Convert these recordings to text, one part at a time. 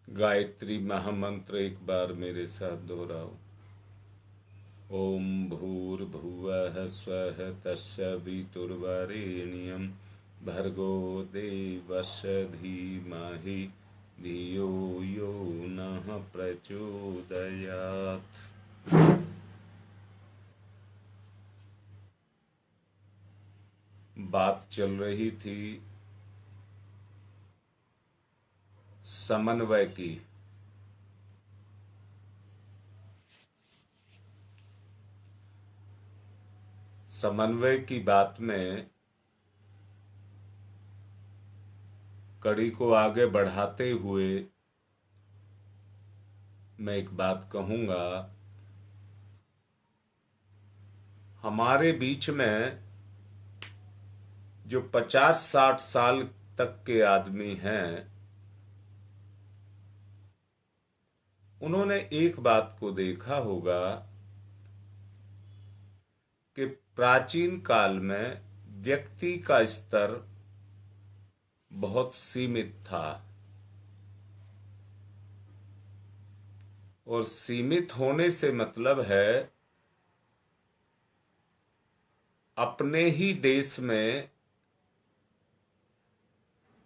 गायत्री महामंत्र एक बार मेरे साथ दोहराओ। ओम भूर्भुवः स्वः तस्सवितुर्वरेण्यं भर्गो देवस्य धीमहि धियो यो नः प्रचोदयात्। बात चल रही थी समन्वय की। समन्वय की बात में कड़ी को आगे बढ़ाते हुए मैं एक बात कहूंगा। हमारे बीच में जो 50-60 साल तक के आदमी हैं, उन्होंने एक बात को देखा होगा कि प्राचीन काल में व्यक्ति का स्तर बहुत सीमित था और सीमित होने से मतलब है अपने ही देश में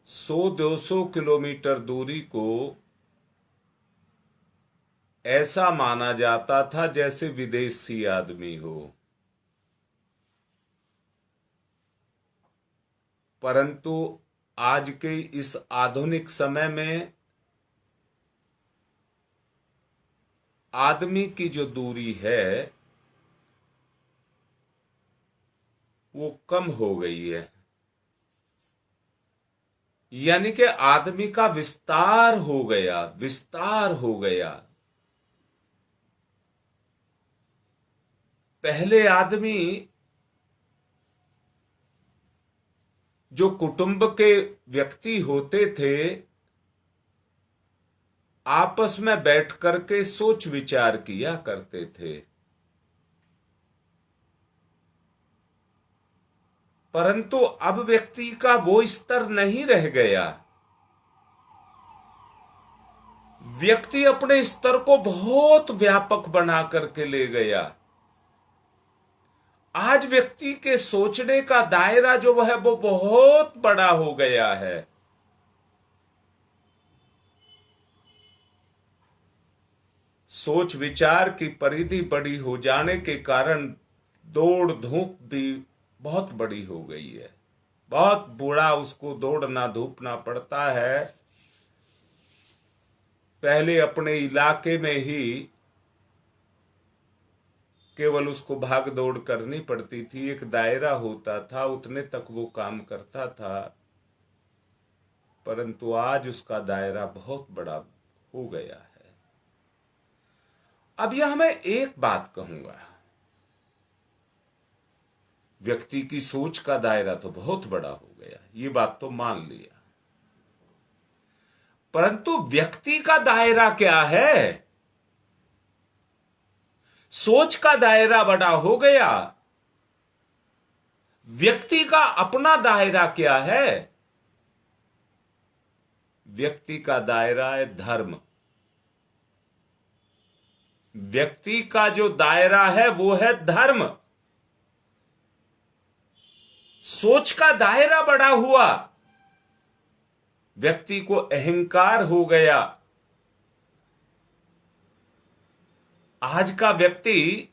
100-200 किलोमीटर दूरी को ऐसा माना जाता था जैसे विदेशी आदमी हो। परंतु आज के इस आधुनिक समय में आदमी की जो दूरी है वो कम हो गई है, यानी कि आदमी का विस्तार हो गया, विस्तार हो गया। पहले आदमी जो कुटुंब के व्यक्ति होते थे आपस में बैठ करके सोच विचार किया करते थे, परंतु अब व्यक्ति का वो स्तर नहीं रह गया। व्यक्ति अपने स्तर को बहुत व्यापक बना करके ले गया। आज व्यक्ति के सोचने का दायरा जो है वो बहुत बड़ा हो गया है। सोच विचार की परिधि बड़ी हो जाने के कारण दौड़ धूप भी बहुत बड़ी हो गई है। बहुत बुरा उसको दौड़ना धूपना पड़ता है। पहले अपने इलाके में ही केवल उसको भाग दौड़ करनी पड़ती थी, एक दायरा होता था, उतने तक वो काम करता था। परंतु आज उसका दायरा बहुत बड़ा हो गया है। अब यह मैं एक बात कहूंगा, व्यक्ति की सोच का दायरा तो बहुत बड़ा हो गया, ये बात तो मान लिया, परंतु व्यक्ति का दायरा क्या है? सोच का दायरा बड़ा हो गया, व्यक्ति का अपना दायरा क्या है? व्यक्ति का दायरा है धर्म। व्यक्ति का जो दायरा है वो है धर्म। सोच का दायरा बड़ा हुआ, व्यक्ति को अहंकार हो गया। आज का व्यक्ति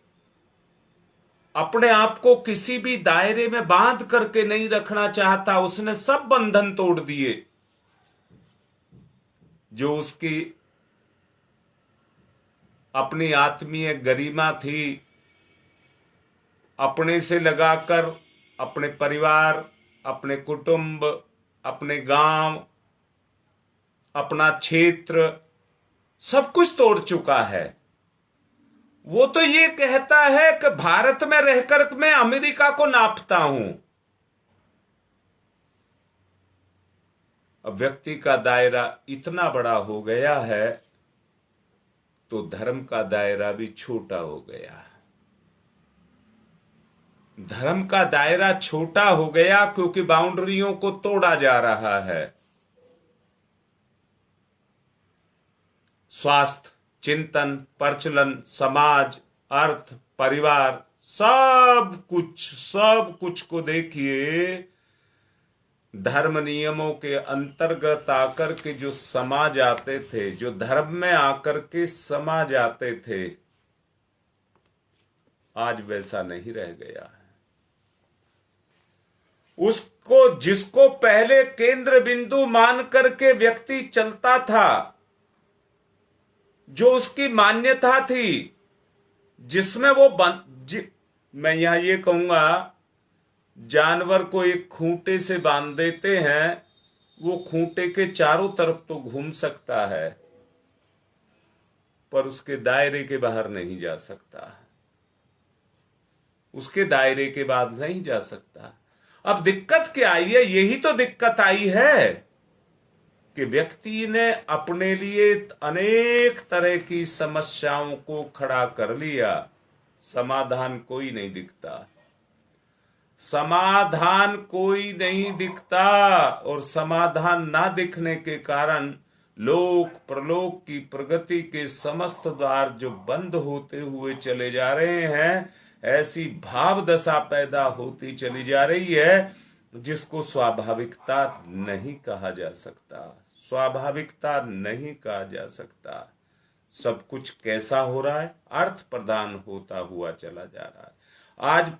अपने आप को किसी भी दायरे में बांध करके नहीं रखना चाहता। उसने सब बंधन तोड़ दिए। जो उसकी अपनी आत्मीय गरिमा थी, अपने से लगाकर अपने परिवार, अपने कुटुंब, अपने गांव, अपना क्षेत्र, सब कुछ तोड़ चुका है। वो तो ये कहता है कि भारत में रहकर मैं अमेरिका को नापता हूं। अब व्यक्ति का दायरा इतना बड़ा हो गया है तो धर्म का दायरा भी छोटा हो गया। धर्म का दायरा छोटा हो गया क्योंकि बाउंड्रियों को तोड़ा जा रहा है। स्वास्थ्य, चिंतन, प्रचलन, समाज, अर्थ, परिवार, सब कुछ को देखिए, धर्म नियमों के अंतर्गत आकर के जो समा जाते थे, जो धर्म में आकर के समा जाते थे, आज वैसा नहीं रह गया है। उसको, जिसको पहले केंद्र बिंदु मान करके व्यक्ति चलता था, जो उसकी मान्यता थी, जिसमें वो मैं यहां ये कहूंगा, जानवर को एक खूंटे से बांध देते हैं, वो खूंटे के चारों तरफ तो घूम सकता है, पर उसके दायरे के बाहर नहीं जा सकता, उसके दायरे के बाद नहीं जा सकता। अब दिक्कत क्या आई है? यही तो दिक्कत आई है कि व्यक्ति ने अपने लिए अनेक तरह की समस्याओं को खड़ा कर लिया, समाधान कोई नहीं दिखता, समाधान कोई नहीं दिखता, और समाधान ना दिखने के कारण लोक प्रलोक की प्रगति के समस्त द्वार जो बंद होते हुए चले जा रहे हैं, ऐसी भाव दशा पैदा होती चली जा रही है जिसको स्वाभाविकता नहीं कहा जा सकता, स्वाभाविकता नहीं कहा जा सकता। सब कुछ कैसा हो रहा है? अर्थ प्रधान होता हुआ चला जा रहा है। आज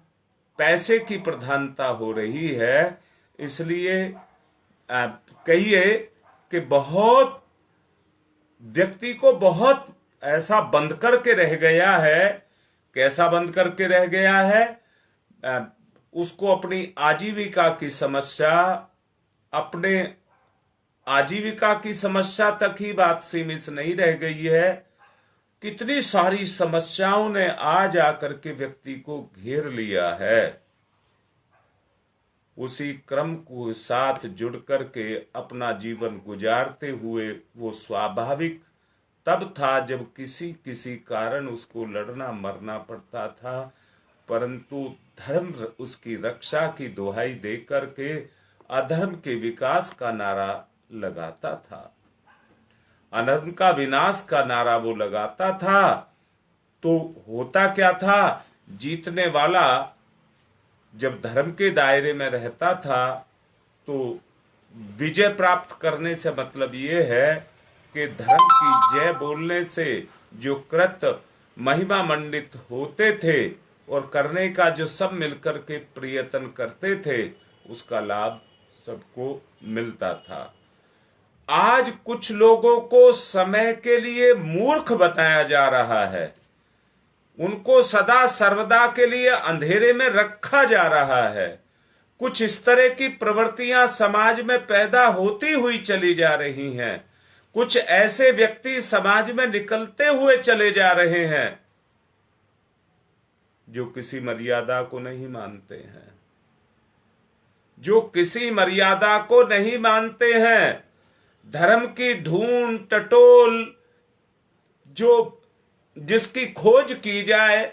पैसे की प्रधानता हो रही है, इसलिए कहिए कि बहुत व्यक्ति को बहुत ऐसा बंद करके रह गया है। कैसा बंद करके रह गया है? उसको अपनी आजीविका की समस्या, अपने आजीविका की समस्या तक ही बात सीमित नहीं रह गई है, कितनी सारी समस्याओं ने आज आकर के व्यक्ति को घेर लिया है। उसी क्रम को साथ जुड़ करके अपना जीवन गुजारते हुए वो स्वाभाविक तब था जब किसी किसी कारण उसको लड़ना मरना पड़ता था, परंतु धर्म उसकी रक्षा की दुहाई दे करके अधर्म के विकास का नारा लगाता था, अधर्म का विनाश का नारा वो लगाता था। तो होता क्या था? जीतने वाला जब धर्म के दायरे में रहता था तो विजय प्राप्त करने से मतलब ये है कि धर्म की जय बोलने से जो कृत्य महिमा मंडित होते थे और करने का जो सब मिलकर के प्रयत्न करते थे, उसका लाभ सबको मिलता था। आज कुछ लोगों को समय के लिए मूर्ख बताया जा रहा है, उनको सदा सर्वदा के लिए अंधेरे में रखा जा रहा है। कुछ इस तरह की प्रवृत्तियां समाज में पैदा होती हुई चली जा रही हैं। कुछ ऐसे व्यक्ति समाज में निकलते हुए चले जा रहे हैं जो किसी मर्यादा को नहीं मानते हैं, जो किसी मर्यादा को नहीं मानते हैं। धर्म की ढूंढ टटोल जो जिसकी खोज की जाए,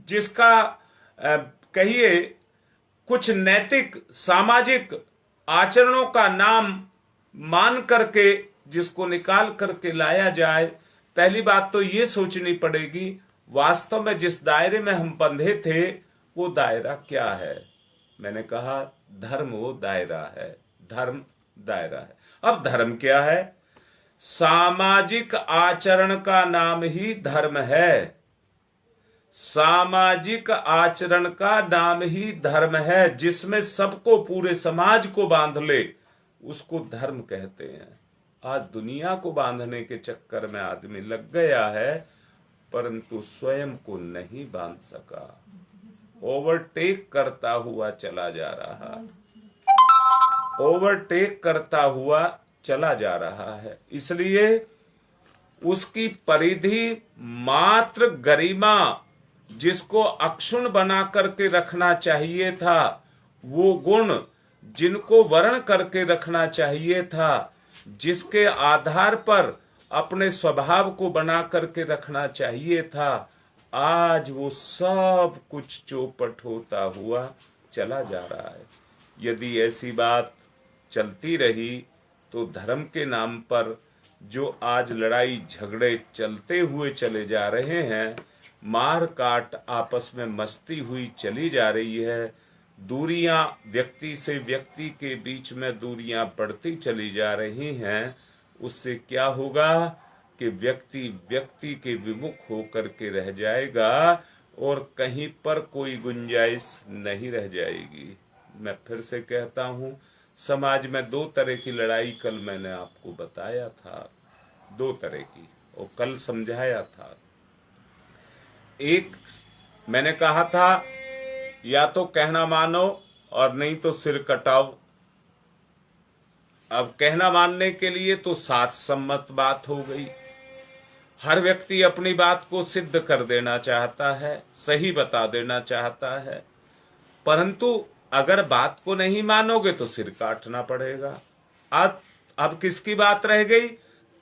जिसका कहिए कुछ नैतिक सामाजिक आचरणों का नाम मान करके जिसको निकाल करके लाया जाए, पहली बात तो ये सोचनी पड़ेगी वास्तव में जिस दायरे में हम बंधे थे वो दायरा क्या है। मैंने कहा धर्म वो दायरा है, धर्म दायरा है। अब धर्म क्या है? सामाजिक आचरण का नाम ही धर्म है, सामाजिक आचरण का नाम ही धर्म है। जिसमें सबको, पूरे समाज को बांध ले उसको धर्म कहते हैं। आज दुनिया को बांधने के चक्कर में आदमी लग गया है, परंतु स्वयं को नहीं बांध सका, ओवरटेक करता हुआ चला जा रहा, ओवरटेक करता हुआ चला जा रहा है। इसलिए उसकी परिधि मात्र गरिमा, जिसको अक्षुण्ण बना करके रखना चाहिए था, वो गुण जिनको वर्ण करके रखना चाहिए था, जिसके आधार पर अपने स्वभाव को बना करके रखना चाहिए था, आज वो सब कुछ चौपट होता हुआ चला जा रहा है। यदि ऐसी बात चलती रही तो धर्म के नाम पर जो आज लड़ाई झगड़े चलते हुए चले जा रहे हैं, मार काट आपस में मस्ती हुई चली जा रही है, दूरियां व्यक्ति से व्यक्ति के बीच में दूरियां बढ़ती चली जा रही हैं, उससे क्या होगा कि व्यक्ति व्यक्ति के विमुख होकर के रह जाएगा और कहीं पर कोई गुंजाइश नहीं रह जाएगी। मैं फिर से कहता हूं, समाज में दो तरह की लड़ाई कल मैंने आपको बताया था, दो तरह की, और कल समझाया था। एक मैंने कहा था या तो कहना मानो और नहीं तो सिर कटाओ। अब कहना मानने के लिए तो सात सम्मत बात हो गई। हर व्यक्ति अपनी बात को सिद्ध कर देना चाहता है, सही बता देना चाहता है, परंतु अगर बात को नहीं मानोगे तो सिर काटना पड़ेगा। अब किसकी बात रह गई?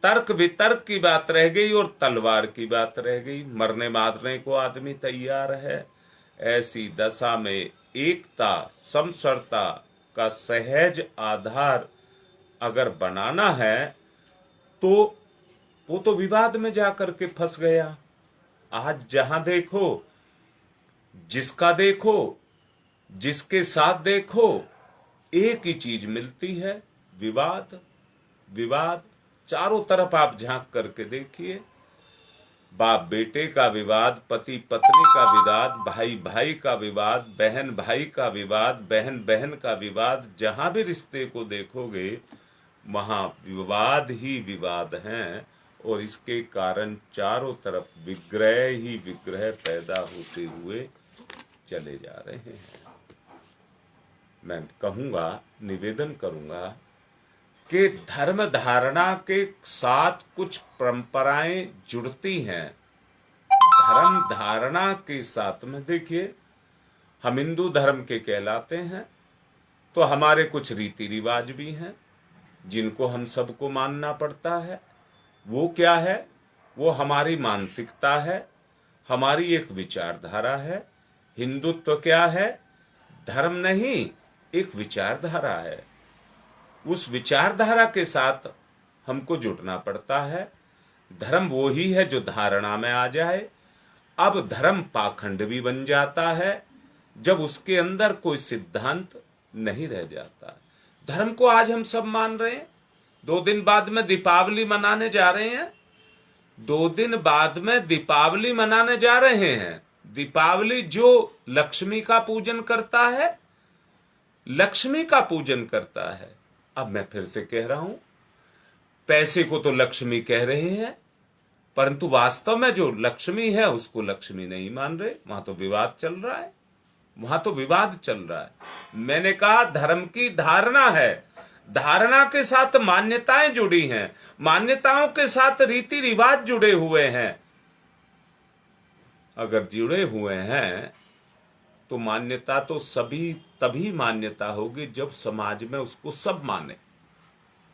तर्क वितर्क की बात रह गई और तलवार की बात रह गई। मरने मारने को आदमी तैयार है। ऐसी दशा में एकता समसरता का सहज आधार अगर बनाना है तो वो तो विवाद में जाकर के फंस गया। आज जहां देखो, जिसका देखो, जिसके साथ देखो, एक ही चीज मिलती है, विवाद। विवाद चारों तरफ आप झांक करके देखिए, बाप बेटे का विवाद, पति पत्नी का विवाद, भाई भाई का विवाद, बहन भाई का विवाद, बहन बहन का विवाद। जहां भी रिश्ते को देखोगे वहां विवाद ही विवाद हैं और इसके कारण चारों तरफ विग्रह ही विग्रह पैदा होते हुए चले जा रहे हैं। मैं कहूंगा, निवेदन करूंगा कि धर्म धारणा के साथ कुछ परंपराएं जुड़ती हैं। धर्म धारणा के साथ में देखिए, हम हिंदू धर्म के कहलाते हैं तो हमारे कुछ रीति रिवाज भी हैं जिनको हम सबको मानना पड़ता है। वो क्या है? वो हमारी मानसिकता है, हमारी एक विचारधारा है। हिंदुत्व क्या है? धर्म नहीं, एक विचारधारा है। उस विचारधारा के साथ हमको जुड़ना पड़ता है। धर्म वो ही है जो धारणा में आ जाए। अब धर्म पाखंड भी बन जाता है जब उसके अंदर कोई सिद्धांत नहीं रह जाता। धर्म को आज हम सब मान रहे हैं। 2 दिन बाद में दीपावली मनाने जा रहे हैं। 2 दिन बाद में दीपावली मनाने जा रहे हैं। दीपावली जो लक्ष्मी का पूजन करता है, लक्ष्मी का पूजन करता है। अब मैं फिर से कह रहा हूं, पैसे को तो लक्ष्मी कह रहे हैं, परंतु वास्तव में जो लक्ष्मी है उसको लक्ष्मी नहीं मान रहे। वहां तो विवाद चल रहा है, वहां तो विवाद चल रहा है। मैंने कहा धर्म की धारणा है, धारणा के साथ मान्यताएं जुड़ी हैं, मान्यताओं के साथ रीति रिवाज जुड़े हुए हैं। अगर जुड़े हुए हैं तो मान्यता तो सभी तभी मान्यता होगी जब समाज में उसको सब माने,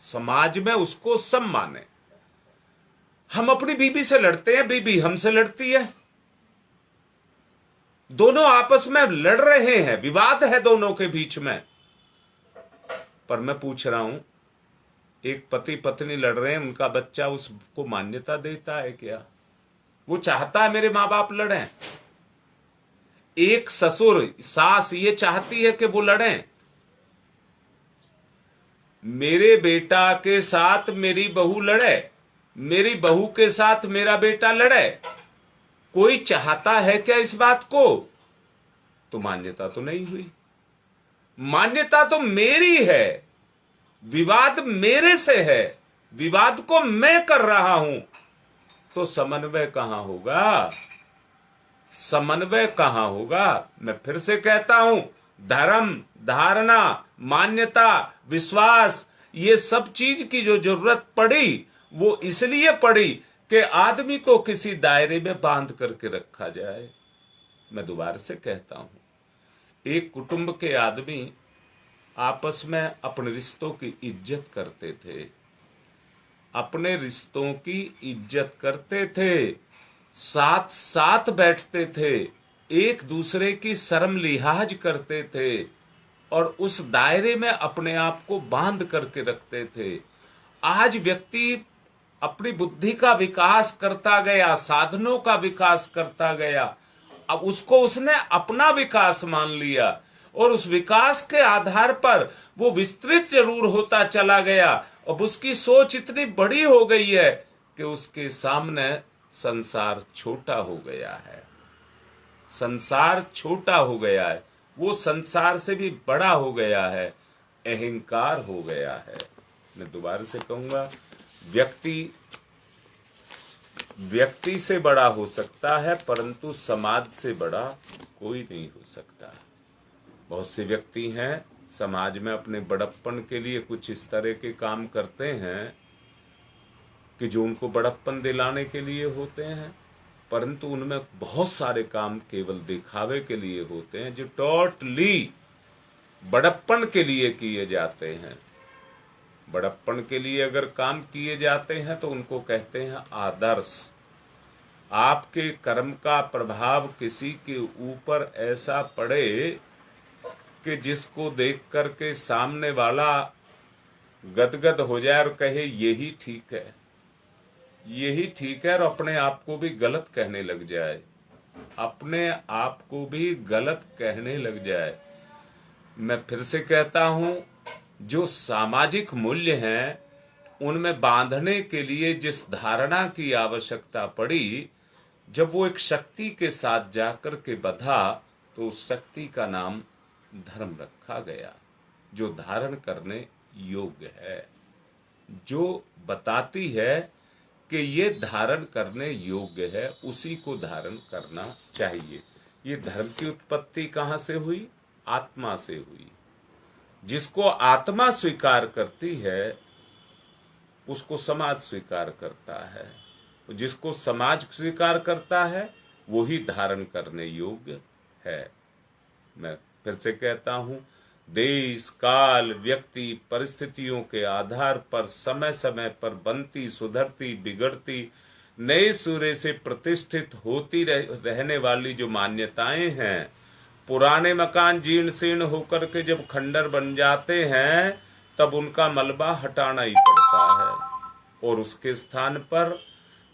समाज में उसको सब माने। हम अपनी बीवी से लड़ते हैं, बीवी हमसे लड़ती है, दोनों आपस में लड़ रहे हैं, विवाद है दोनों के बीच में। पर मैं पूछ रहा हूं, एक पति पत्नी लड़ रहे हैं, उनका बच्चा उसको मान्यता देता है क्या? वो चाहता है मेरे मां बाप लड़ें? एक ससुर सास ये चाहती है कि वो लड़ें? मेरे बेटा के साथ मेरी बहू लड़े, मेरी बहू के साथ मेरा बेटा लड़े, कोई चाहता है क्या इस बात को? तो मान्यता तो नहीं हुई। मान्यता तो मेरी है, विवाद मेरे से है, विवाद को मैं कर रहा हूं, तो समन्वय कहां होगा? समन्वय कहां होगा? मैं फिर से कहता हूं, धर्म, धारणा, मान्यता, विश्वास, ये सब चीज की जो जरूरत पड़ी वो इसलिए पड़ी कि आदमी को किसी दायरे में बांध करके रखा जाए। मैं दोबारा से कहता हूं, एक कुटुंब के आदमी आपस में अपने रिश्तों की इज्जत करते थे, अपने रिश्तों की इज्जत करते थे, साथ साथ बैठते थे, एक दूसरे की शर्म लिहाज करते थे और उस दायरे में अपने आप को बांध करके रखते थे। आज व्यक्ति अपनी बुद्धि का विकास करता गया, साधनों का विकास करता गया। अब उसको उसने अपना विकास मान लिया और उस विकास के आधार पर वो विस्तृत जरूर होता चला गया। अब उसकी सोच इतनी बड़ी हो गई है कि उसके सामने संसार छोटा हो गया है। संसार छोटा हो गया है, वो संसार से भी बड़ा हो गया है, अहंकार हो गया है। मैं दोबारा से कहूंगा, व्यक्ति से बड़ा हो सकता है, परंतु समाज से बड़ा कोई नहीं हो सकता। बहुत से व्यक्ति हैं समाज में अपने बड़प्पन के लिए कुछ इस तरह के काम करते हैं कि जो उनको बड़प्पन दिलाने के लिए होते हैं, परंतु उनमें बहुत सारे काम केवल दिखावे के लिए होते हैं, जो टोटली बड़प्पन के लिए किए जाते हैं। बड़प्पन के लिए अगर काम किए जाते हैं तो उनको कहते हैं आदर्श। आपके कर्म का प्रभाव किसी के ऊपर ऐसा पड़े कि जिसको देख करके सामने वाला गदगद हो जाए और कहे यही ठीक है, यही ठीक है, और अपने आप को भी गलत कहने लग जाए, अपने आप को भी गलत कहने लग जाए। मैं फिर से कहता हूं, जो सामाजिक मूल्य हैं उनमें बांधने के लिए जिस धारणा की आवश्यकता पड़ी, जब वो एक शक्ति के साथ जाकर के बंधा तो उस शक्ति का नाम धर्म रखा गया, जो धारण करने योग्य है, जो बताती है कि ये धारण करने योग्य है, उसी को धारण करना चाहिए। ये धर्म की उत्पत्ति कहाँ से हुई? आत्मा से हुई। जिसको आत्मा स्वीकार करती है उसको समाज स्वीकार करता है, जिसको समाज स्वीकार करता है वही धारण करने योग्य है। मैं फिर से कहता हूं, देश काल व्यक्ति परिस्थितियों के आधार पर समय समय पर बनती सुधरती बिगड़ती नए सिरे से प्रतिष्ठित होती रहने वाली जो मान्यताएं हैं, पुराने मकान जीर्ण शीर्ण होकर के जब खंडर बन जाते हैं तब उनका मलबा हटाना ही पड़ता है और उसके स्थान पर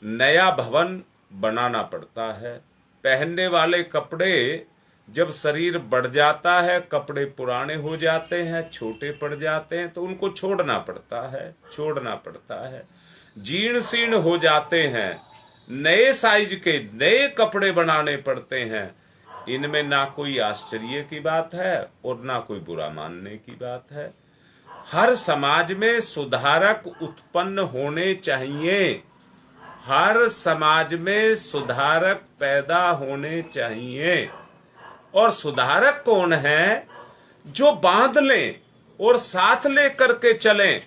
नया भवन बनाना पड़ता है। पहनने वाले कपड़े जब शरीर बढ़ जाता है, कपड़े पुराने हो जाते हैं, छोटे पड़ जाते हैं, तो उनको छोड़ना पड़ता है। जीर्ण शीर्ण हो जाते हैं, नए साइज के नए कपड़े बनाने पड़ते हैं। इनमें ना कोई आश्चर्य की बात है और ना कोई बुरा मानने की बात है। हर समाज में सुधारक उत्पन्न होने चाहिए, हर समाज में सुधारक पैदा होने चाहिए। और सुधारक कौन है? जो बांध लें और साथ ले करके चलें,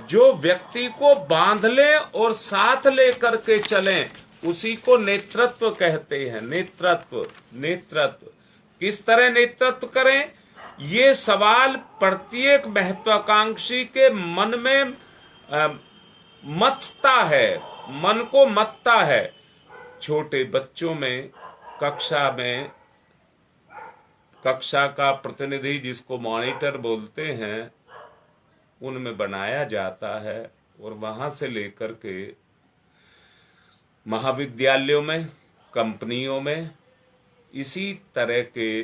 जो व्यक्ति को बांध ले और साथ ले करके चलें, उसी को नेतृत्व कहते हैं। नेतृत्व किस तरह नेतृत्व करें, ये सवाल प्रत्येक महत्वाकांक्षी के मन में मथता है, मन को मथता है। छोटे बच्चों में कक्षा का प्रतिनिधि जिसको मॉनिटर बोलते हैं, उनमें बनाया जाता है और वहां से लेकर के महाविद्यालयों में, कंपनियों में इसी तरह के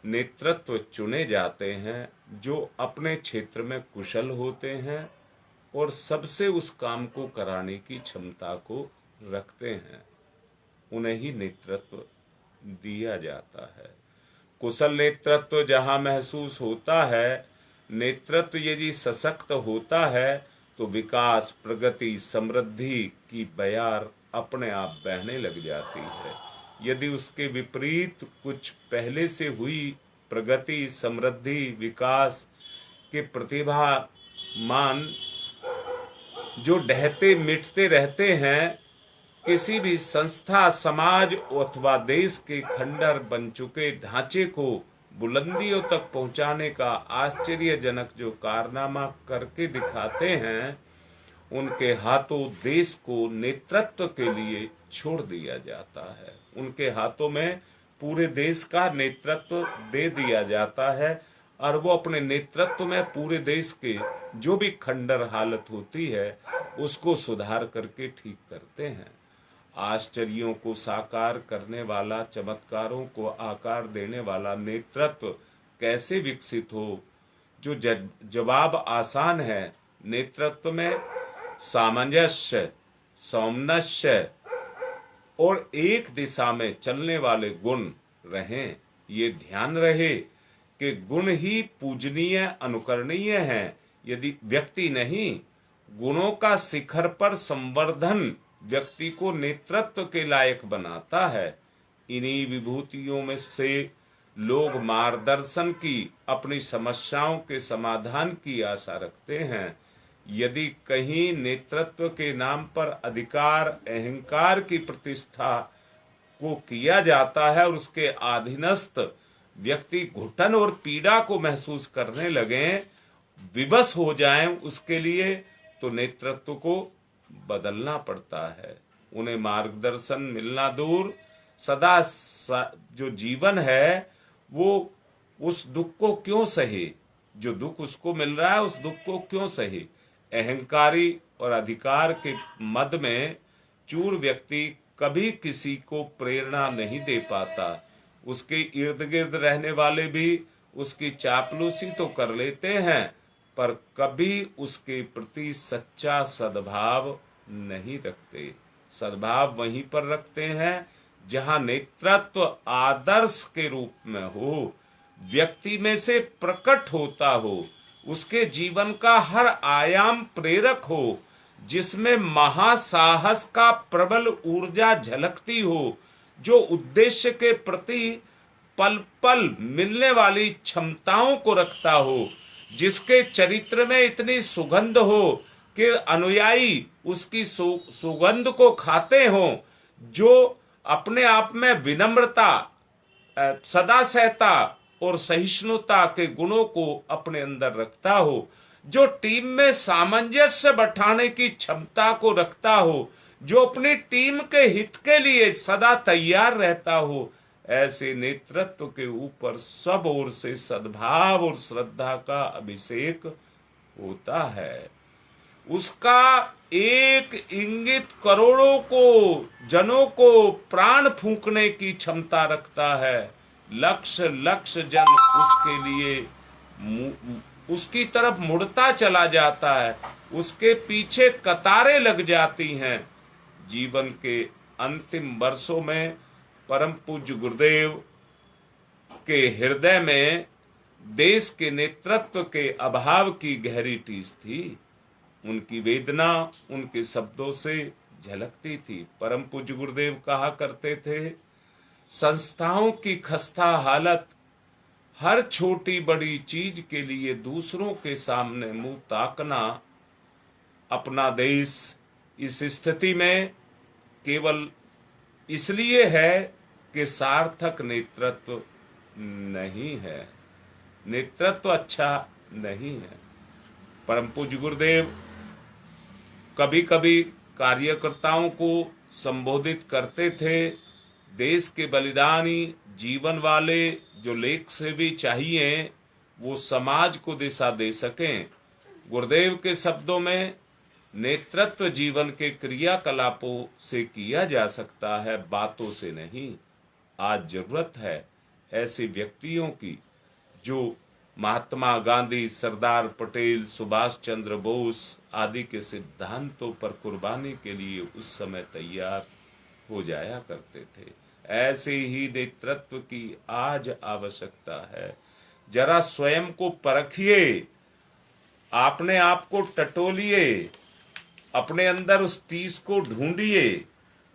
नेतृत्व चुने जाते हैं जो अपने क्षेत्र में कुशल होते हैं और सबसे उस काम को कराने की क्षमता को रखते हैं, उन्हें ही नेतृत्व दिया जाता है। कुशल नेतृत्व जहां महसूस होता है, नेतृत्व यदि सशक्त होता है तो विकास, प्रगति, समृद्धि की बयार अपने आप बहने लग जाती है। यदि उसके विपरीत कुछ पहले से हुई प्रगति, समृद्धि, विकास के प्रतिभामान जो ढहते मिटते रहते हैं, किसी भी संस्था, समाज अथवा देश के खंडर बन चुके ढांचे को बुलंदियों तक पहुंचाने का आश्चर्यजनक जो कारनामा करके दिखाते हैं, उनके हाथों देश को नेतृत्व के लिए छोड़ दिया जाता है। उनके हाथों में पूरे देश का नेतृत्व दे दिया जाता है और वो अपने नेतृत्व में पूरे देश के जो भी खंडर हालत होती है उसको सुधार करके ठीक करते हैं। आश्चर्यों को साकार करने वाला, चमत्कारों को आकार देने वाला नेतृत्व कैसे विकसित हो? जो जवाब आसान है। नेतृत्व में सामंजस्य, सौमनस्य और एक दिशा में चलने वाले गुण रहें। ये ध्यान रहे कि गुण ही पूजनीय, अनुकरणीय हैं, यदि व्यक्ति नहीं। गुणों का शिखर पर संवर्धन व्यक्ति को नेतृत्व के लायक बनाता है। इन्हीं विभूतियों में से लोग मार्गदर्शन की, अपनी समस्याओं के समाधान की आशा रखते हैं। यदि कहीं नेतृत्व के नाम पर अधिकार, अहंकार की प्रतिष्ठा को किया जाता है और उसके अधीनस्थ व्यक्ति घुटन और पीड़ा को महसूस करने लगे, विवश हो जाएं उसके लिए, तो नेतृत्व को बदलना पड़ता है। उन्हें मार्गदर्शन मिलना दूर, सदा जो जीवन है वो उस दुख को क्यों सहे? जो दुख उसको मिल रहा है उस दुख को क्यों सहे? अहंकारी और अधिकार के मद में चूर व्यक्ति कभी किसी को प्रेरणा नहीं दे पाता। उसके इर्द गिर्द रहने वाले भी उसकी चापलूसी तो कर लेते हैं, पर कभी उसके प्रति सच्चा सद्भाव नहीं रखते। सद्भाव वहीं पर रखते हैं जहां नेतृत्व आदर्श के रूप में हो, व्यक्ति में से प्रकट होता हो, उसके जीवन का हर आयाम प्रेरक हो, जिसमें महासाहस का प्रबल ऊर्जा झलकती हो, जो उद्देश्य के प्रति पल पल मिलने वाली क्षमताओं को रखता हो, जिसके चरित्र में इतनी सुगंध हो कि अनुयायी उसकी सुगंध को खाते हो, जो अपने आप में विनम्रता, सदा सहता और सहिष्णुता के गुणों को अपने अंदर रखता हो, जो टीम में सामंजस्य बैठाने की क्षमता को रखता हो, जो अपनी टीम के हित के लिए सदा तैयार रहता हो, ऐसे नेतृत्व के ऊपर सब ओर से सद्भाव और श्रद्धा का अभिषेक होता है। उसका एक इंगित करोड़ों को, जनों को प्राण फूंकने की क्षमता रखता है। लक्ष्य लक्ष्य जन उसके लिए उसकी तरफ मुड़ता चला जाता है, उसके पीछे कतारें लग जाती हैं। जीवन के अंतिम वर्षों में परम पूज्य गुरुदेव के हृदय में देश के नेतृत्व के अभाव की गहरी टीस थी। उनकी वेदना उनके शब्दों से झलकती थी। परम पूज्य गुरुदेव कहा करते थे, संस्थाओं की खस्ता हालत, हर छोटी बड़ी चीज के लिए दूसरों के सामने मुंह ताकना। अपना देश इस स्थिति में केवल इसलिए है कि सार्थक नेतृत्व नहीं है, नेतृत्व अच्छा नहीं है। परम पूज्य गुरुदेव कभी कभी कार्यकर्ताओं को संबोधित करते थे, देश के बलिदानी जीवन वाले जो लेख सेवी चाहिए वो समाज को दिशा दे सकें। गुरुदेव के शब्दों में, नेतृत्व जीवन के क्रियाकलापों से किया जा सकता है, बातों से नहीं। आज जरूरत है ऐसे व्यक्तियों की जो महात्मा गांधी, सरदार पटेल, सुभाष चंद्र बोस आदि के सिद्धांतों पर कुर्बानी के लिए उस समय तैयार हो जाया करते थे। ऐसे ही नेतृत्व की आज आवश्यकता है। जरा स्वयं को परखिए, अपने आप को टटोलिए, अपने अंदर उस टीस को ढूंढिए।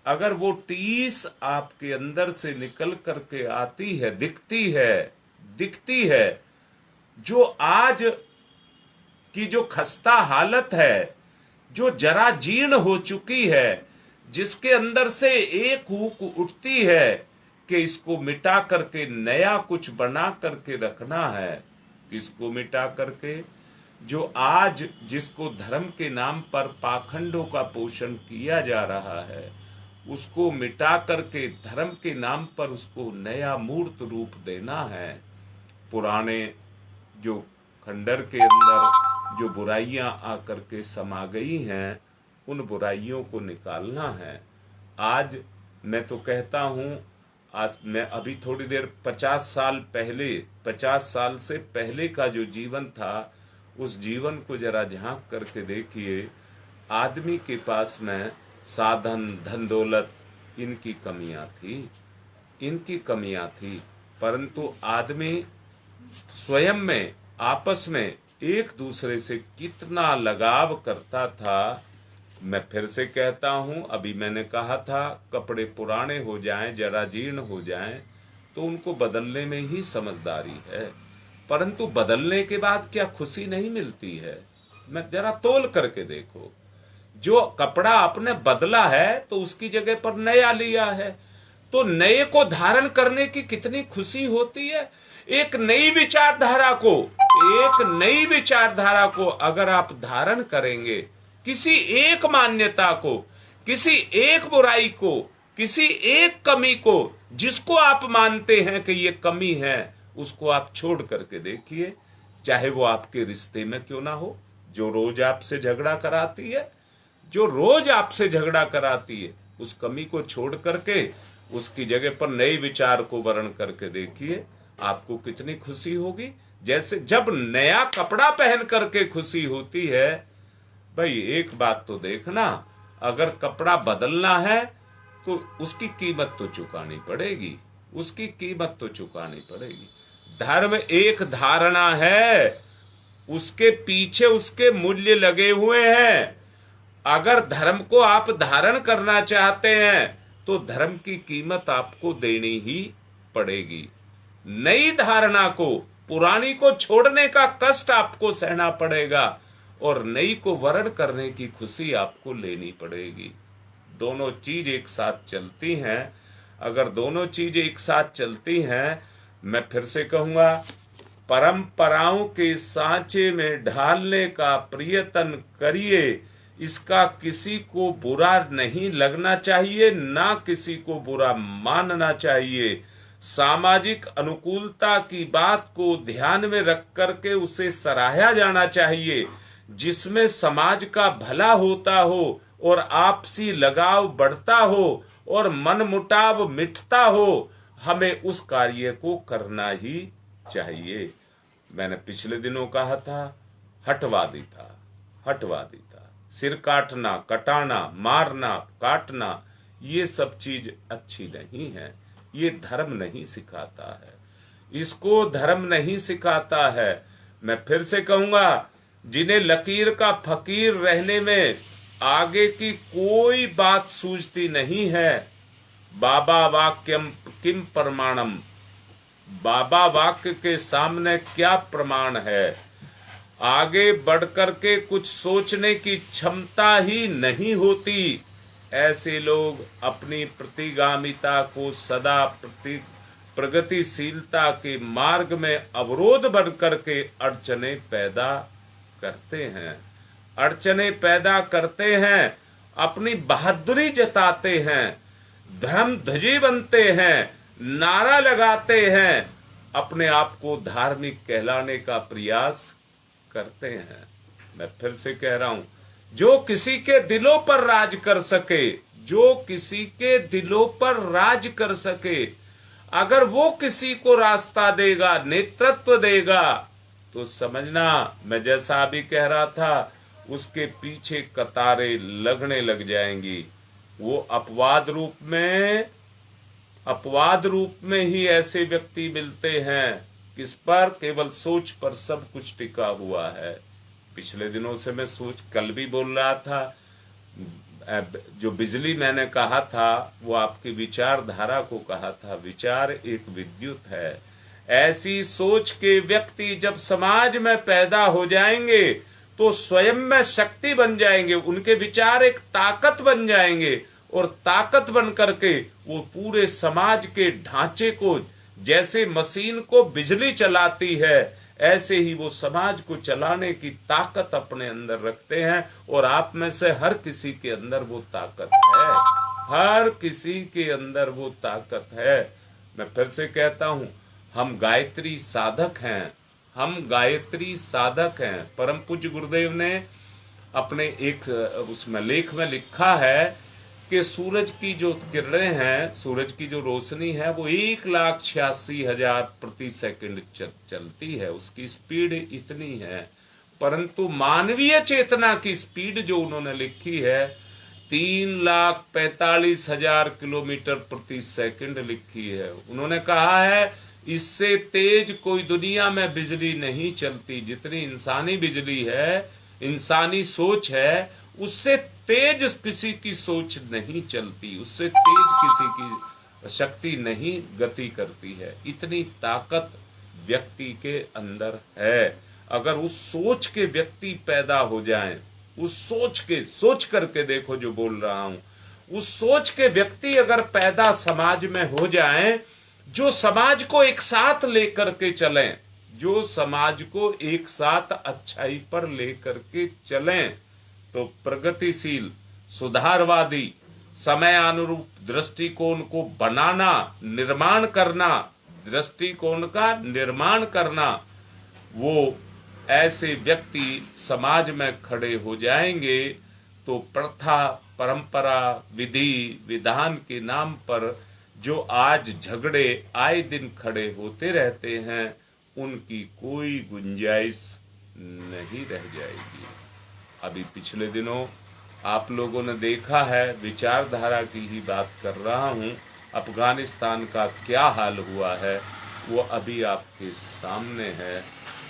अगर वो टीस आपके अंदर से निकल करके आती है, दिखती है, जो आज की जो खस्ता हालत है, जो जरा जीर्ण हो चुकी है, जिसके अंदर से एक हुक उठती है कि इसको मिटा करके नया कुछ बना करके रखना है। किसको मिटा करके? जो आज जिसको धर्म के नाम पर पाखंडों का पोषण किया जा रहा है, उसको मिटा करके धर्म के नाम पर उसको नया मूर्त रूप देना है। पुराने जो खंडर के अंदर जो बुराइयां आकर के समा गई हैं, उन बुराइयों को निकालना है। आज मैं तो कहता हूँ, आज मैं अभी थोड़ी देर 50 साल से पहले का जो जीवन था, उस जीवन को जरा झांक करके देखिए। आदमी के पास में साधन, धन दौलत, इनकी कमियां थी, परंतु आदमी स्वयं में, आपस में एक दूसरे से कितना लगाव करता था। मैं फिर से कहता हूं, अभी मैंने कहा था, कपड़े पुराने हो जाएं, जरा जीर्ण हो जाएं, तो उनको बदलने में ही समझदारी है, परंतु बदलने के बाद क्या खुशी नहीं मिलती है? मैं जरा तोल करके देखो, जो कपड़ा आपने बदला है तो उसकी जगह पर नया लिया है, तो नए को धारण करने की कितनी खुशी होती है। एक नई विचारधारा को अगर आप धारण करेंगे, किसी एक मान्यता को, किसी एक बुराई को, किसी एक कमी को, जिसको आप मानते हैं कि ये कमी है, उसको आप छोड़ करके देखिए, चाहे वो आपके रिश्ते में क्यों ना हो, जो रोज आपसे झगड़ा कराती है, उस कमी को छोड़ करके उसकी जगह पर नए विचार को वर्ण करके देखिए, आपको कितनी खुशी होगी। जैसे जब नया कपड़ा पहन करके खुशी होती है, भाई एक बात तो देखना, अगर कपड़ा बदलना है तो उसकी कीमत तो चुकानी पड़ेगी। धर्म एक धारणा है, उसके पीछे उसके मूल्य लगे हुए हैं। अगर धर्म को आप धारण करना चाहते हैं तो धर्म की कीमत आपको देनी ही पड़ेगी। नई धारणा को, पुरानी को छोड़ने का कष्ट आपको सहना पड़ेगा और नई को वर्ण करने की खुशी आपको लेनी पड़ेगी। दोनों चीज एक साथ चलती हैं। अगर दोनों चीज एक साथ चलती हैं, मैं फिर से कहूंगा, परंपराओं के सांचे में ढालने का प्रयत्न करिए। इसका किसी को बुरा नहीं लगना चाहिए, ना किसी को बुरा मानना चाहिए। सामाजिक अनुकूलता की बात को ध्यान में रख करके उसे सराहा जाना चाहिए। जिसमें समाज का भला होता हो और आपसी लगाव बढ़ता हो और मनमुटाव मिटता हो, हमें उस कार्य को करना ही चाहिए। मैंने पिछले दिनों कहा था, हठवादी था। सिर काटना, कटाना, मारना, काटना, ये सब चीज अच्छी नहीं है। ये धर्म नहीं सिखाता है, इसको धर्म नहीं सिखाता है। मैं फिर से कहूंगा, जिन्हें लकीर का फकीर रहने में आगे की कोई बात सूझती नहीं है, बाबा वाक्यम किम प्रमाणम, बाबा वाक्य के सामने क्या प्रमाण है, आगे बढ़कर के कुछ सोचने की क्षमता ही नहीं होती। ऐसे लोग अपनी प्रतिगामिता को सदा प्रगतिशीलता के मार्ग में अवरोध बन करके अड़चने पैदा करते हैं, अपनी बहादुरी जताते हैं, धर्म ध्वजी बनते हैं, नारा लगाते हैं, अपने आप को धार्मिक कहलाने का प्रयास करते हैं। मैं फिर से कह रहा हूं, जो किसी के दिलों पर राज कर सके, अगर वो किसी को रास्ता देगा, नेतृत्व देगा, तो समझना, मैं जैसा अभी कह रहा था, उसके पीछे कतारें लगने लग जाएंगी। वो अपवाद रूप में ही ऐसे व्यक्ति मिलते हैं, किस पर? केवल सोच पर सब कुछ टिका हुआ है। पिछले दिनों से मैं कल भी बोल रहा था, जो बिजली मैंने कहा था वो आपकी विचारधारा को कहा था। विचार एक विद्युत है। ऐसी सोच के व्यक्ति जब समाज में पैदा हो जाएंगे तो स्वयं में शक्ति बन जाएंगे, उनके विचार एक ताकत बन जाएंगे, और ताकत बन करके वो पूरे समाज के ढांचे को, जैसे मशीन को बिजली चलाती है, ऐसे ही वो समाज को चलाने की ताकत अपने अंदर रखते हैं। और आप में से हर किसी के अंदर वो ताकत है, मैं फिर से कहता हूं, हम गायत्री साधक हैं, हम गायत्री साधक हैं। परम पूज्य गुरुदेव ने अपने एक उसमें लेख में लिखा है कि सूरज की जो किरणें हैं, सूरज की जो रोशनी है, वो 1,86,000 प्रति सेकंड चलती है, उसकी स्पीड इतनी है। परंतु मानवीय चेतना की स्पीड जो उन्होंने लिखी है 3,45,000 किलोमीटर प्रति सेकंड लिखी है। उन्होंने कहा है इससे तेज कोई दुनिया में बिजली नहीं चलती। जितनी इंसानी बिजली है, इंसानी सोच है, उससे तेज किसी की सोच नहीं चलती, उससे तेज किसी की शक्ति नहीं गति करती है। इतनी ताकत व्यक्ति के अंदर है। अगर उस सोच के व्यक्ति पैदा हो जाएं, उस सोच करके देखो जो बोल रहा हूं, उस सोच के व्यक्ति अगर पैदा समाज में हो जाएं, जो समाज को एक साथ लेकर के चलें, जो समाज को एक साथ अच्छाई पर लेकर के चलें, तो प्रगतिशील, सुधारवादी, समय अनुरूप दृष्टिकोण को बनाना, निर्माण करना, दृष्टिकोण का निर्माण करना, वो ऐसे व्यक्ति समाज में खड़े हो जाएंगे तो प्रथा, परंपरा, विधि, विधान के नाम पर जो आज झगड़े आए दिन खड़े होते रहते हैं, उनकी कोई गुंजाइश नहीं रह जाएगी। अभी पिछले दिनों आप लोगों ने देखा है, विचारधारा की ही बात कर रहा हूं, अफगानिस्तान का क्या हाल हुआ है वो अभी आपके सामने है।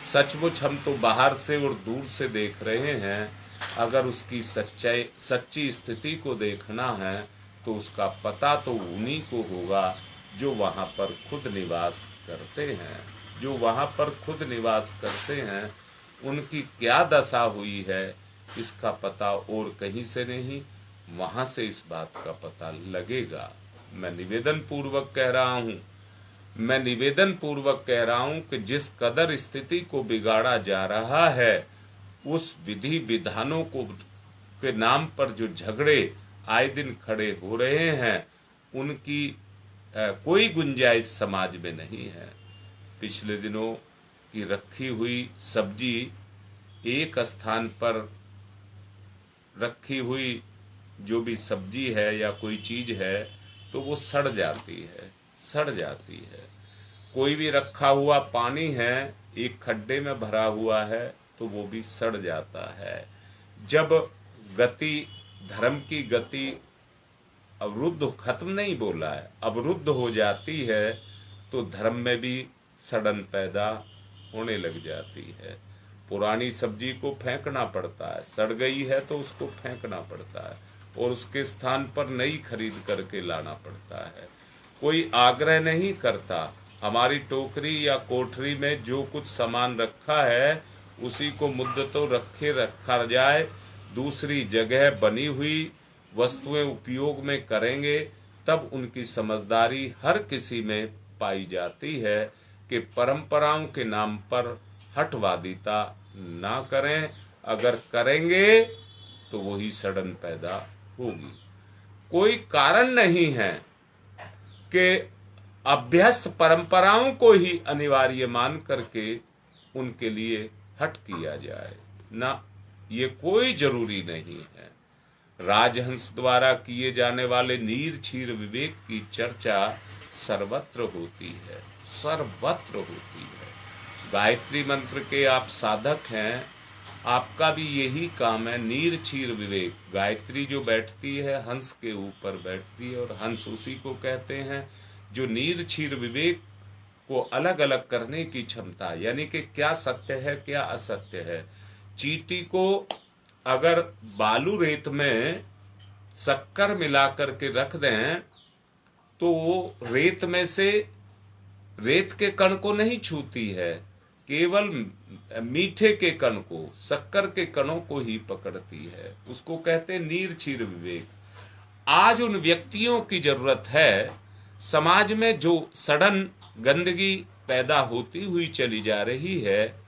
सचमुच हम तो बाहर से और दूर से देख रहे हैं। अगर उसकी सच्ची स्थिति को देखना है तो उसका पता तो उन्हीं को होगा जो वहां पर खुद निवास करते हैं। जो वहां पर खुद निवास करते हैं उनकी क्या दशा हुई है, इसका पता और कहीं से नहीं, वहां से इस बात का पता लगेगा। मैं निवेदन पूर्वक कह रहा हूं कि जिस कदर स्थिति को बिगाड़ा जा रहा है, उस विधि विधानों को के नाम पर जो झगड़े आए दिन खड़े हो रहे हैं, उनकी कोई गुंजाइश समाज में नहीं है। पिछले दिनों की रखी हुई सब्जी एक स्थान पर रखी हुई जो भी सब्जी है या कोई चीज है तो वो सड़ जाती है। कोई भी रखा हुआ पानी है, एक खड्डे में भरा हुआ है तो वो भी सड़ जाता है। जब गति, धर्म की गति अवरुद्ध, खत्म नहीं बोला है, अवरुद्ध हो जाती है तो धर्म में भी सड़न पैदा होने लग जाती है। पुरानी सब्जी को फेंकना पड़ता है, सड़ गई है तो उसको फेंकना पड़ता है और उसके स्थान पर नई खरीद करके लाना पड़ता है। कोई आग्रह नहीं करता, हमारी टोकरी या कोठरी में जो कुछ सामान रखा है उसी को मुद्दतों रखा जाए, दूसरी जगह बनी हुई वस्तुएं उपयोग में करेंगे, तब उनकी समझदारी हर किसी में पाई जाती है कि परंपराओं के नाम पर हठवादिता ना करें। अगर करेंगे तो वही सड़न पैदा होगी। कोई कारण नहीं है कि अभ्यस्त परंपराओं को ही अनिवार्य मान करके उनके लिए हट किया जाए ना, ये कोई जरूरी नहीं है। राजहंस द्वारा किए जाने वाले नीर छीर विवेक की चर्चा सर्वत्र होती है। गायत्री मंत्र के आप साधक हैं, आपका भी यही काम है, नीर छीर विवेक। गायत्री जो बैठती है हंस के ऊपर बैठती है और हंस उसी को कहते हैं जो नीर छीर विवेक को अलग अलग करने की क्षमता, यानी कि क्या सत्य है क्या असत्य है। चींटी को अगर बालू रेत में शक्कर मिलाकर के रख दें तो वो रेत में से रेत के कण को नहीं छूती है, केवल मीठे के कण को, शक्कर के कणों को ही पकड़ती है। उसको कहते हैं नीर छीर विवेक। आज उन व्यक्तियों की जरूरत है। समाज में जो सड़न गंदगी पैदा होती हुई चली जा रही है,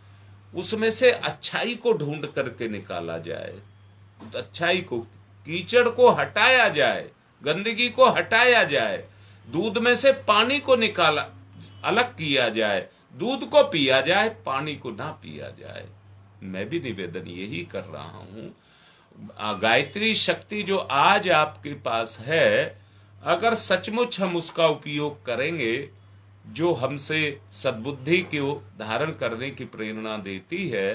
उसमें से अच्छाई को ढूंढ करके निकाला जाए, अच्छाई को, कीचड़ को हटाया जाए, गंदगी को हटाया जाए, दूध में से पानी को निकाला, अलग किया जाए, दूध को पिया जाए, पानी को ना पिया जाए। मैं भी निवेदन यही कर रहा हूं। गायत्री शक्ति जो आज आपके पास है, अगर सचमुच हम उसका उपयोग करेंगे, जो हमसे सद्बुद्धि को धारण करने की प्रेरणा देती है,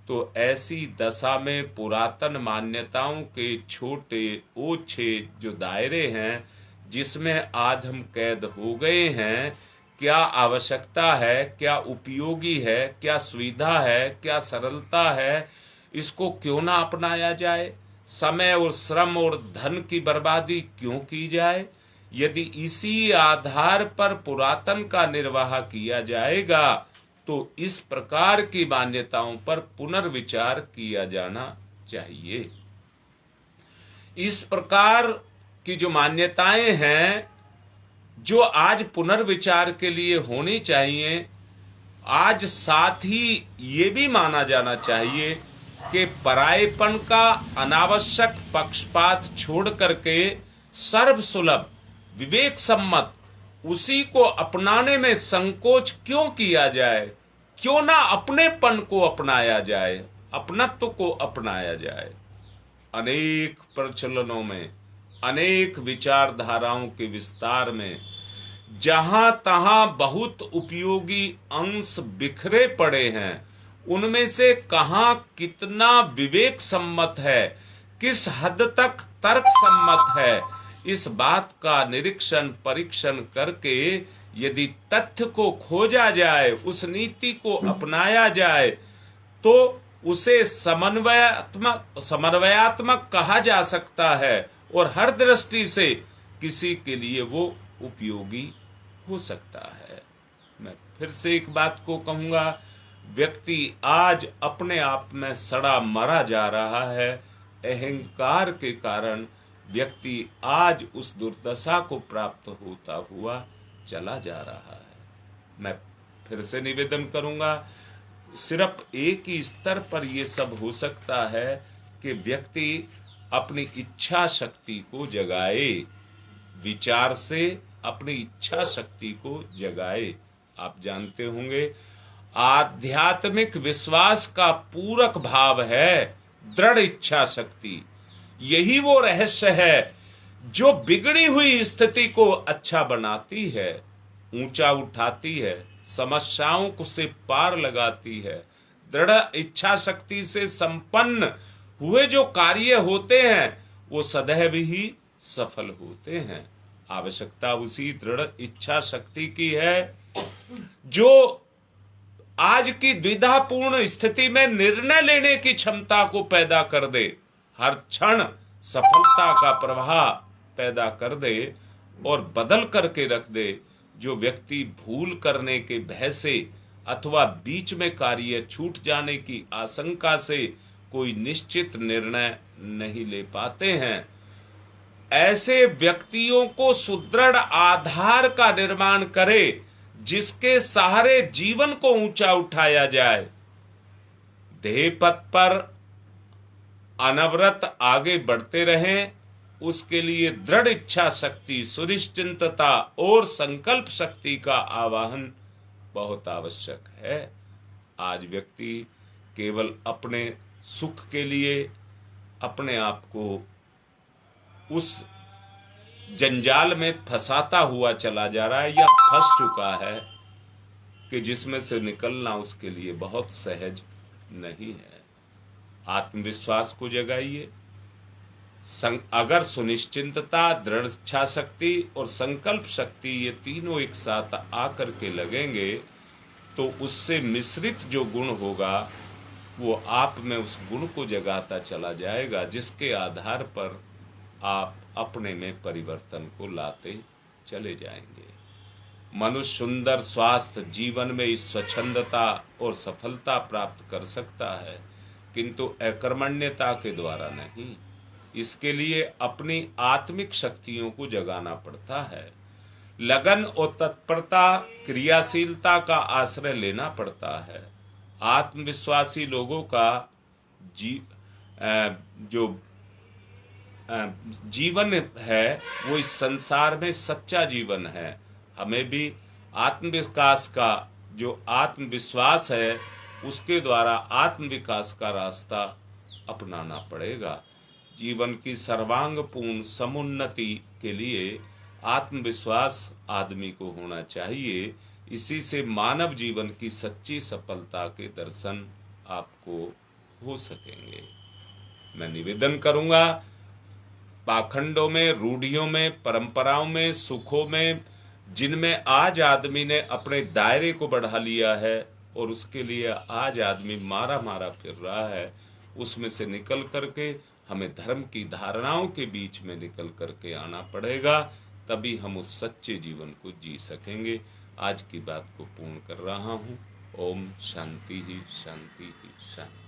तो ऐसी दशा में पुरातन मान्यताओं के छोटे ओछे जो दायरे हैं, जिसमें आज हम कैद हो गए हैं, क्या आवश्यकता है, क्या उपयोगी है, क्या सुविधा है, क्या सरलता है, इसको क्यों ना अपनाया जाए। समय और श्रम और धन की बर्बादी क्यों की जाए। यदि इसी आधार पर पुरातन का निर्वाह किया जाएगा, तो इस प्रकार की मान्यताओं पर पुनर्विचार किया जाना चाहिए। इस प्रकार की जो मान्यताएं हैं, जो आज पुनर्विचार के लिए होनी चाहिए, आज साथ ही ये भी माना जाना चाहिए कि परायेपन का अनावश्यक पक्षपात छोड़ करके सर्वसुलभ विवेक सम्मत उसी को अपनाने में संकोच क्यों किया जाए। क्यों ना अपनेपन को अपनाया जाए, अपनत्व को अपनाया जाए। अनेक प्रचलनों में, अनेक विचारधाराओं के विस्तार में जहां तहां बहुत उपयोगी अंश बिखरे पड़े हैं, उनमें से कहां कितना विवेक सम्मत है, किस हद तक तर्क सम्मत है, इस बात का निरीक्षण परीक्षण करके यदि तथ्य को खोजा जाए, उस नीति को अपनाया जाए, तो उसे समन्वयात्मक कहा जा सकता है और हर दृष्टि से किसी के लिए वो उपयोगी हो सकता है। मैं फिर से एक बात को कहूंगा, व्यक्ति आज अपने आप में सड़ा मरा जा रहा है। अहंकार के कारण व्यक्ति आज उस दुर्दशा को प्राप्त होता हुआ चला जा रहा है। मैं फिर से निवेदन करूंगा, सिर्फ एक ही स्तर पर यह सब हो सकता है कि व्यक्ति अपनी इच्छा शक्ति को जगाए, विचार से अपनी इच्छा शक्ति को जगाए। आप जानते होंगे, आध्यात्मिक विश्वास का पूरक भाव है दृढ़ इच्छा शक्ति। यही वो रहस्य है जो बिगड़ी हुई स्थिति को अच्छा बनाती है, ऊंचा उठाती है, समस्याओं को से पार लगाती है। दृढ़ इच्छा शक्ति से संपन्न हुए जो कार्य होते हैं, वो सदैव ही सफल होते हैं। आवश्यकता उसी दृढ़ इच्छा शक्ति की है जो आज की द्विधापूर्ण स्थिति में निर्णय लेने की क्षमता को पैदा कर दे, हर क्षण सफलता का प्रवाह पैदा कर दे और बदल करके रख दे। जो व्यक्ति भूल करने के भय से अथवा बीच में कार्य छूट जाने की आशंका से कोई निश्चित निर्णय नहीं ले पाते हैं, ऐसे व्यक्तियों को सुदृढ़ आधार का निर्माण करे, जिसके सहारे जीवन को ऊंचा उठाया जाए। ध्येय पथ पर अनवरत आगे बढ़ते रहें, उसके लिए दृढ़ इच्छा शक्ति, सुनिश्चितता और संकल्प शक्ति का आवाहन बहुत आवश्यक है। आज व्यक्ति केवल अपने सुख के लिए अपने आप को उस जंजाल में फंसाता हुआ चला जा रहा है या फंस चुका है कि जिसमें से निकलना उसके लिए बहुत सहज नहीं है। आत्मविश्वास को जगाइए। अगर सुनिश्चितता, दृढ़ इच्छा शक्ति और संकल्प शक्ति ये तीनों एक साथ आकर के लगेंगे, तो उससे मिश्रित जो गुण होगा वो आप में उस गुण को जगाता चला जाएगा, जिसके आधार पर आप अपने में परिवर्तन को लाते चले जाएंगे। मनुष्य सुंदर स्वास्थ्य जीवन में स्वच्छंदता और सफलता प्राप्त कर सकता है, किंतु अकर्मण्यता के द्वारा नहीं। इसके लिए अपनी आत्मिक शक्तियों को जगाना पड़ता है। लगन और तत्परता, क्रियाशीलता का आश्रय लेना पड़ता है। आत्मविश्वासी लोगों का जो जीवन है वो इस संसार में सच्चा जीवन है। हमें भी आत्मविकास का जो आत्मविश्वास है उसके द्वारा आत्म विकास का रास्ता अपनाना पड़ेगा। जीवन की सर्वांगपूर्ण समुन्नति के लिए आत्मविश्वास आदमी को होना चाहिए। इसी से मानव जीवन की सच्ची सफलता के दर्शन आपको हो सकेंगे। मैं निवेदन करूंगा, पाखंडों में, रूढ़ियों में, परंपराओं में, सुखों में, जिनमें आज आदमी ने अपने दायरे को बढ़ा लिया है और उसके लिए आज आदमी मारा मारा फिर रहा है, उसमें से निकल करके हमें धर्म की धारणाओं के बीच में निकल करके आना पड़ेगा, तभी हम उस सच्चे जीवन को जी सकेंगे। आज की बात को पूर्ण कर रहा हूँ। ओम शांति ही शांति ही शांति।